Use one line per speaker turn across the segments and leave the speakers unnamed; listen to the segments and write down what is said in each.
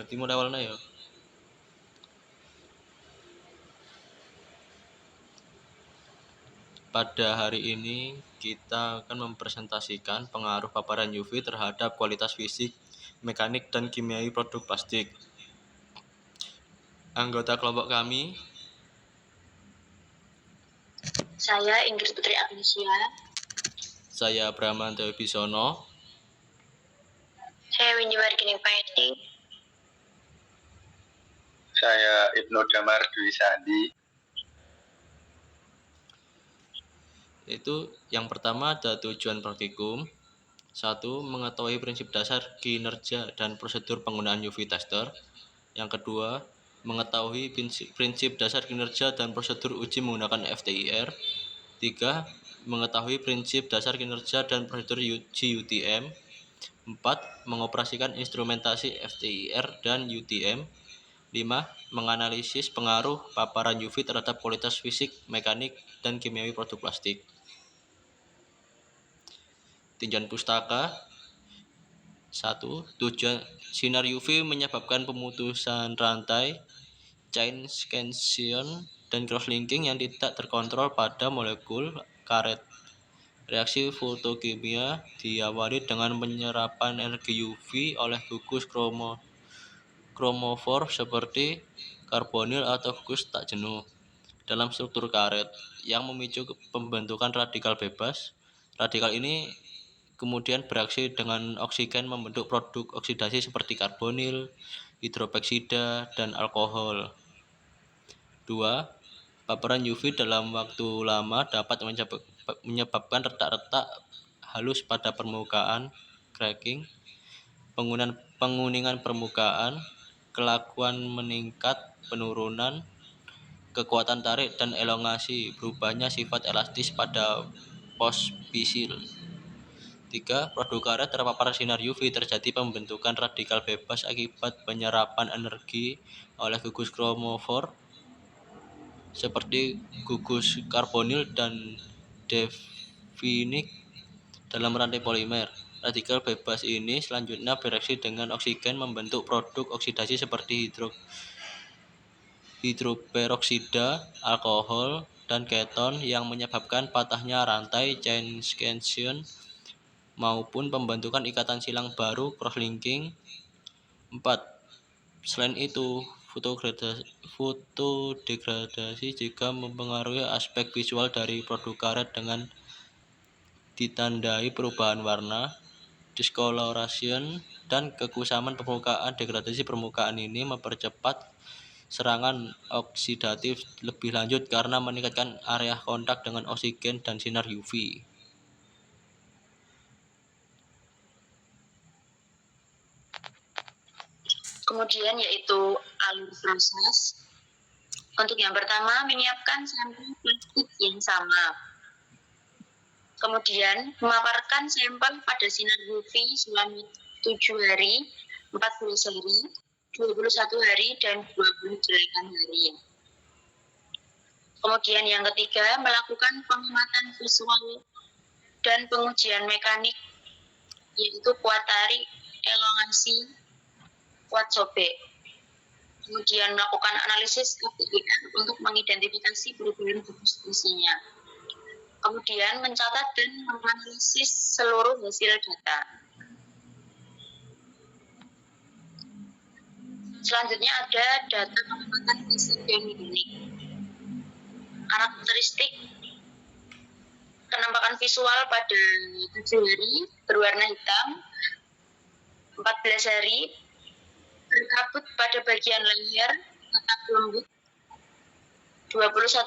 Berarti mulai awalnya ya. Pada hari ini kita akan mempresentasikan pengaruh paparan UV terhadap kualitas fisik, mekanik, dan kimiawi produk plastik. Anggota kelompok kami,
saya Inggris Putri Agnesia.
Saya Bramanto Bisono.
Saya Windy Wargining Paeti.
Saya Ibnu Damar Dwi Sandi.
Itu yang pertama ada tujuan praktikum. 1. Mengetahui prinsip dasar kinerja dan prosedur penggunaan UV tester. Yang kedua, mengetahui prinsip dasar kinerja dan prosedur uji menggunakan FTIR. 3. Mengetahui prinsip dasar kinerja dan prosedur uji UTM. 4. Mengoperasikan instrumentasi FTIR dan UTM. 5. Menganalisis pengaruh paparan UV terhadap kualitas fisik, mekanik, dan kimiawi produk plastik. Tinjauan pustaka. 1. Tujuan sinar UV menyebabkan pemutusan rantai, chain scansion, dan cross-linking yang tidak terkontrol pada molekul karet. Reaksi fotokimia diawali dengan penyerapan energi UV oleh gugus kromofor seperti karbonil atau gugus tak jenuh dalam struktur karet yang memicu pembentukan radikal bebas. Radikal ini kemudian bereaksi dengan oksigen membentuk produk oksidasi seperti karbonil, hidroperoksida, dan alkohol. 2. Paparan UV dalam waktu lama dapat menyebabkan retak-retak halus pada permukaan, cracking, penguningan permukaan, kelakuan meningkat, penurunan kekuatan tarik, dan elongasi, berubahnya sifat elastis pada pospisil. 3. Produk karet terpapar sinar UV terjadi pembentukan radikal bebas akibat penyerapan energi oleh gugus kromofor seperti gugus karbonil dan definik dalam rantai polimer. Radikal bebas ini selanjutnya bereaksi dengan oksigen membentuk produk oksidasi seperti hidroperoksida, alkohol, dan keton yang menyebabkan patahnya rantai chain scansion maupun pembentukan ikatan silang baru cross-linking. 4. Selain itu, fotodegradasi juga mempengaruhi aspek visual dari produk karet dengan ditandai perubahan warna, discoloration, dan kekusaman permukaan. Degradasi permukaan ini mempercepat serangan oksidatif lebih lanjut karena meningkatkan area kontak dengan oksigen dan sinar UV.
Kemudian yaitu alur proses. Untuk yang pertama, menyiapkan sampel plastik yang sama. Kemudian, memaparkan sampel pada sinar UV selama 7 hari, 14 hari, 21 hari, dan 28 hari. Kemudian yang ketiga, melakukan pengamatan visual dan pengujian mekanik, yaitu kuat tarik, elongasi, kuat sobek. Kemudian melakukan analisis FTIR untuk mengidentifikasi perubahan komposisinya. Kemudian mencatat dan menganalisis seluruh hasil data. Selanjutnya ada data pengamatan fisik dan mekanik. Karakteristik penampakan visual pada 7 hari berwarna hitam, 14 hari berkabut pada bagian leher tetap lembut, 21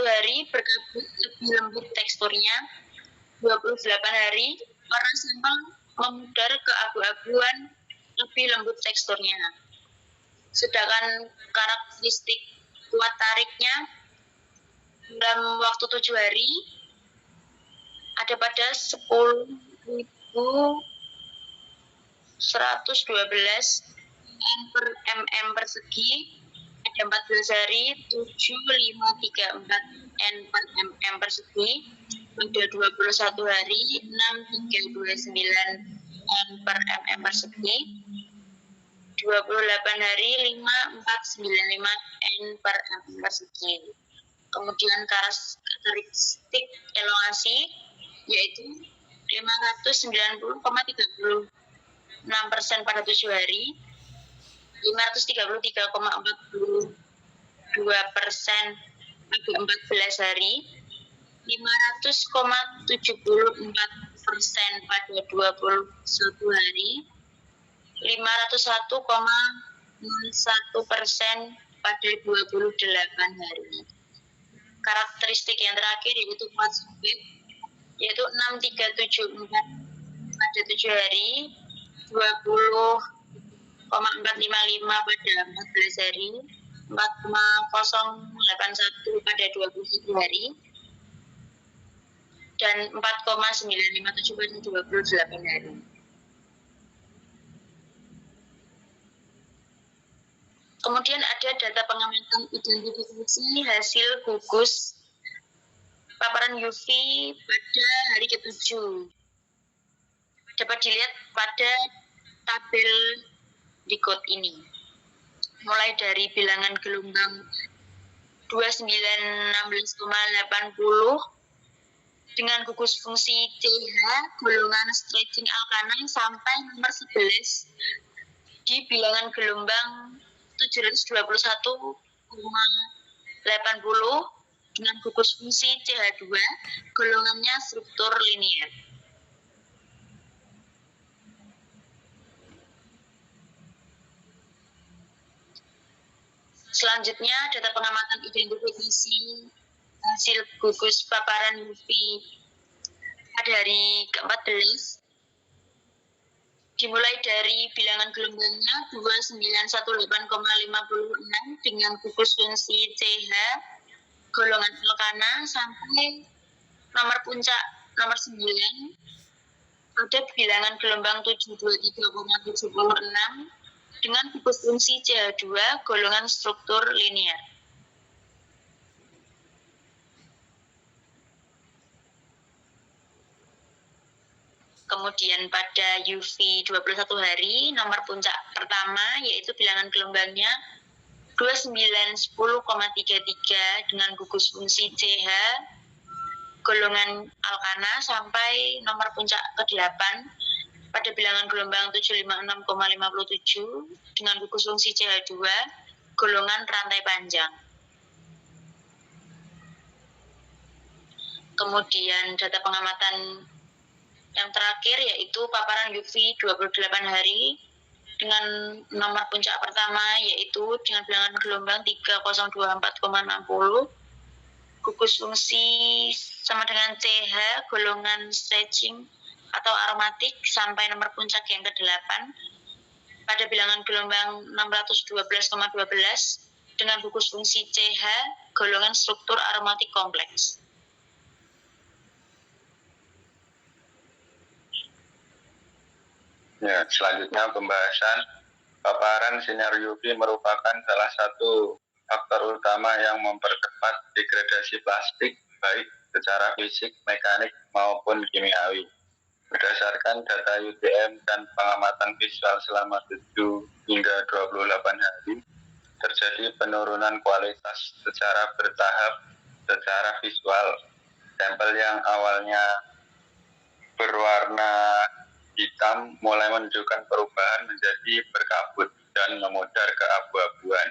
hari berkabut lebih lembut teksturnya, 28 hari warna sampel memudar keabu-abuan lebih lembut teksturnya. Sedangkan karakteristik kuat tariknya dalam waktu 7 hari ada pada 10.112 N per mm persegi, ada 14 hari 7534 N per mm persegi, ada 21 hari 6329 N per mm persegi, 28 hari 5495 N per mm persegi. Kemudian karakteristik elongasi yaitu 590,36% pada 7 hari, 533,42% pada 14 hari, 500,74% pada 21 hari, 501,01% pada 28 hari. Karakteristik yang terakhir yaitu fast feed, yaitu 6374 pada 7 hari, 20,455 pada 14 hari, 4,081 pada 21 hari, dan 4,957 pada 28 hari. Kemudian ada data pengamatan identifikasi hasil gugus paparan UV pada hari ke-7. Dapat dilihat pada tabel di kode ini. Mulai dari bilangan gelombang 2916,80 dengan gugus fungsi CH golongan stretching alkana sampai nomor 11 di bilangan gelombang 721,80 dengan gugus fungsi CH2 golongannya struktur linier. Selanjutnya data pengamatan identifikasi hasil gugus paparan UV pada hari ke-14 dimulai dari bilangan gelombangnya 2918,56 dengan gugus fungsi CH golongan alkana sampai nomor puncak nomor 9 pada bilangan gelombang 723,76 dengan gugus fungsi CH2 golongan struktur linier. Kemudian pada UV 21 hari, nomor puncak pertama yaitu bilangan gelombangnya 2910,33 dengan gugus fungsi CH golongan alkana sampai nomor puncak ke-8 pada bilangan gelombang 756,57 dengan gugus fungsi CH2 golongan rantai panjang. Kemudian data pengamatan yang terakhir yaitu paparan UV 28 hari dengan nomor puncak pertama yaitu dengan bilangan gelombang 3024,60 gugus fungsi sama dengan CH golongan stretching atau aromatik sampai nomor puncak yang ke-8 pada bilangan gelombang 612,12 dengan gugus fungsi CH golongan struktur aromatik kompleks.
Ya, selanjutnya pembahasan paparan sinar UV merupakan salah satu faktor utama yang mempercepat degradasi plastik baik secara fisik, mekanik maupun kimiawi. Berdasarkan data UTM dan pengamatan visual selama 7 hingga 28 hari, terjadi penurunan kualitas secara bertahap secara visual. Sampel yang awalnya berwarna hitam mulai menunjukkan perubahan menjadi berkabut dan memudar keabu-abuan.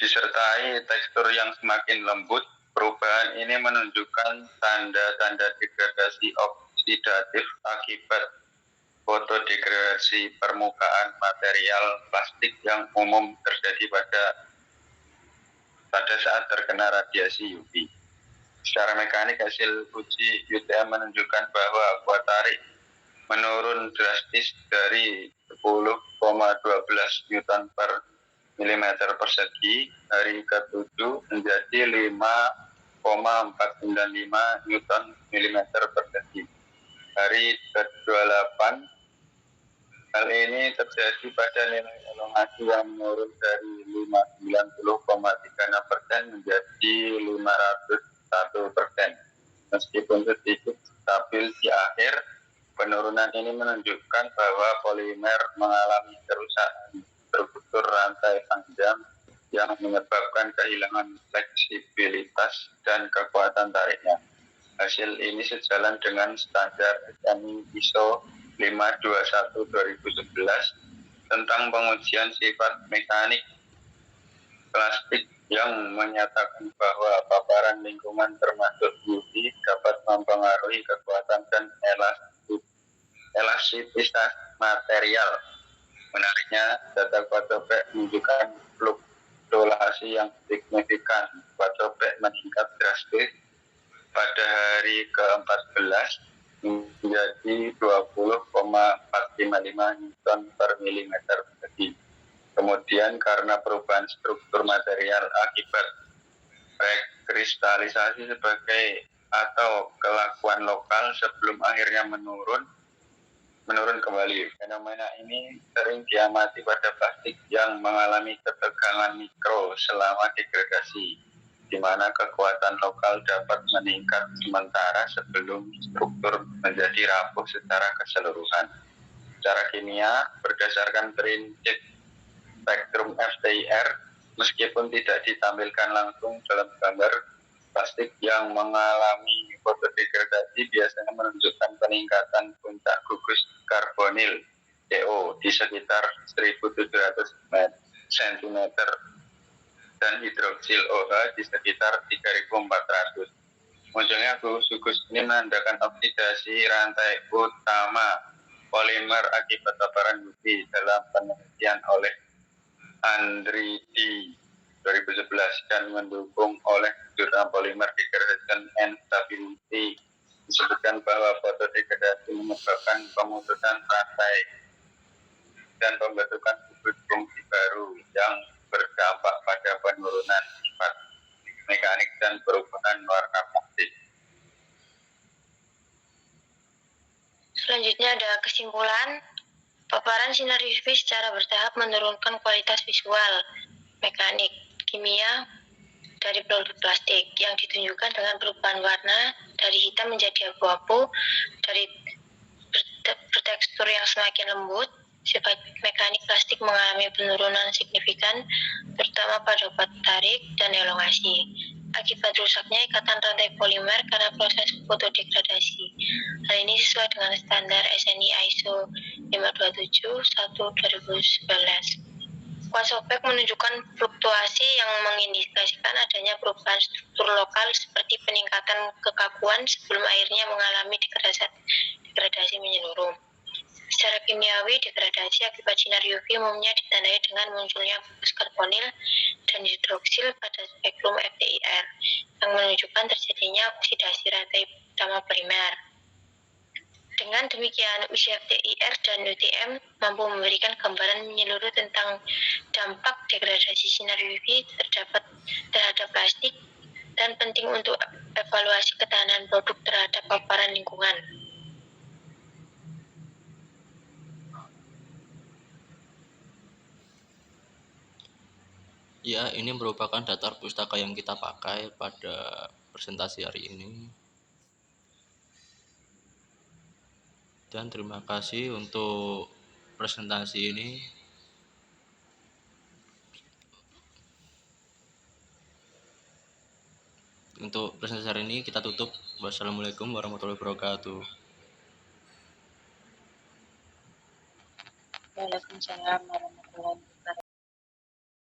Disertai tekstur yang semakin lembut, perubahan ini menunjukkan tanda-tanda degradasi oksidatif akibat fotodegradasi permukaan material plastik yang umum terjadi pada saat terkena radiasi UV. Secara mekanik, hasil uji UTM menunjukkan bahwa kuat tarik menurun drastis dari 10,12 Newton per milimeter persegi hari ke-7 menjadi 5,495 Newton milimeter persegi hari ke-28. Hal ini terjadi pada nilai elongasi yang menurun dari 590,36% menjadi 501%. Meskipun sedikit stabil di akhir, penurunan ini menunjukkan bahwa polimer mengalami kerusakan struktur rantai panjang yang menyebabkan kehilangan fleksibilitas dan kekuatan tariknya. Hasil ini sejalan dengan standar SNI ISO 521-2011 tentang pengujian sifat mekanik plastik yang menyatakan bahwa paparan lingkungan termasuk UV dapat mempengaruhi kekuatan dan elastisitas material. Menariknya, data Quadropec menunjukkan fluktuasi yang signifikan. Quadropec meningkat drastis pada hari ke-14 menjadi 20,455 Newton per milimeter persegi. Kemudian karena perubahan struktur material akibat rekristalisasi sebagai atau kelakuan lokal sebelum akhirnya menurun kembali. Fenomena ini sering diamati pada plastik yang mengalami ketegangan mikro selama degradasi, di mana kekuatan lokal dapat meningkat sementara sebelum struktur menjadi rapuh secara keseluruhan. Secara kimia, berdasarkan prinsip spektrum FTIR, meskipun tidak ditampilkan langsung dalam gambar, plastik yang mengalami fotodegradasi biasanya menunjukkan peningkatan puncak gugus karbonil CO di sekitar 1.700 cm dan hidroksil OH di sekitar 3.400. Munculnya gugus ini menandakan oksidasi rantai utama polimer akibat paparan UV dalam penelitian oleh Andridi 2011 dan mendukung oleh jurnal Polymer Degradation and Stability. Disebutkan bahwa fotodegradasi menyebabkan pemutusan rantai dan pembentukan gugus fungsi baru yang berdampak pada penurunan sifat mekanik dan perubahan warna plastik.
Selanjutnya ada kesimpulan. Paparan sinar UV secara bertahap menurunkan kualitas visual, mekanik, kimia dari produk plastik yang ditunjukkan dengan perubahan warna dari hitam menjadi abu-abu, dari bertekstur yang semakin lembut. Sifat mekanik plastik mengalami penurunan signifikan, terutama pada obat tarik dan elongasi, akibat rusaknya ikatan rantai polimer karena proses fotodegradasi. Hal ini sesuai dengan standar SNI ISO 527-1/2011. Quadropec menunjukkan fluktuasi yang mengindikasikan adanya perubahan struktur lokal seperti peningkatan kekakuan sebelum akhirnya mengalami degradasi menyeluruh. Secara kimiawi, degradasi akibat sinar UV umumnya ditandai dengan munculnya gugus karbonil dan hidroksil pada spektrum FTIR yang menunjukkan terjadinya oksidasi rantai utama polimer. Dengan demikian, uji FTIR dan UTM mampu memberikan gambaran menyeluruh tentang dampak degradasi sinar UV terhadap plastik dan penting untuk evaluasi ketahanan produk terhadap paparan lingkungan.
Ya, ini merupakan daftar pustaka yang kita pakai pada presentasi hari ini. Dan terima kasih untuk presentasi ini. Untuk presentasi hari ini kita tutup. Wassalamualaikum warahmatullahi wabarakatuh.
Waalaikumsalam warahmatullahi wabarakatuh.